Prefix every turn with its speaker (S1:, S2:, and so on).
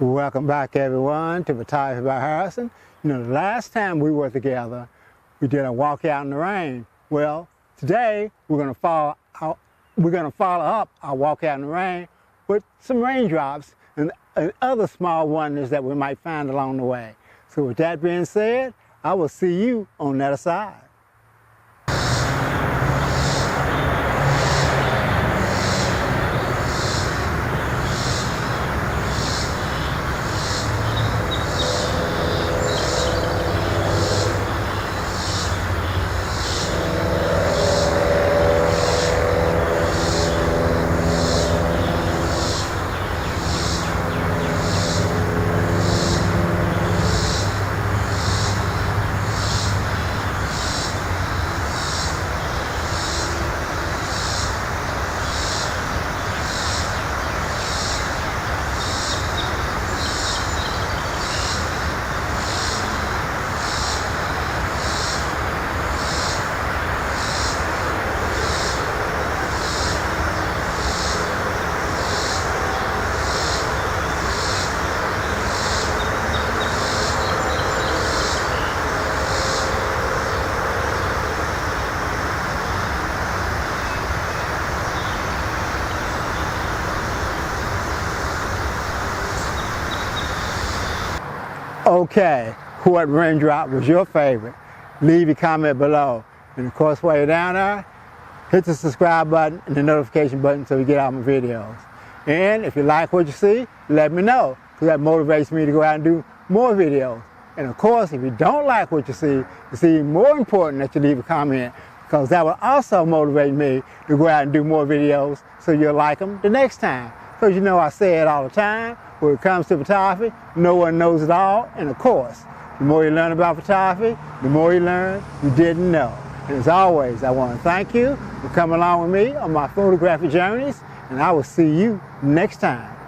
S1: Welcome back, everyone, to Photography by Harrison. You know, the last time we were together, we did a walk out in the rain. Well, today we're going to follow up our walk out in the rain with some raindrops and other small wonders that we might find along the way. So with that being said, I will see you on the other side. Okay, what raindrop was your favorite? Leave your comment below. And of course, while you're down there, hit the subscribe button and the notification button so you get all my videos. And if you like what you see, let me know, because that motivates me to go out and do more videos. And of course, if you don't like what you see, it's even more important that you leave a comment, because that will also motivate me to go out and do more videos so you'll like them the next time. Because you know I say it all the time, when it comes to photography, no one knows it all. And of course, the more you learn about photography, the more you learn you didn't know. And as always, I want to thank you for coming along with me on my photography journeys, and I will see you next time.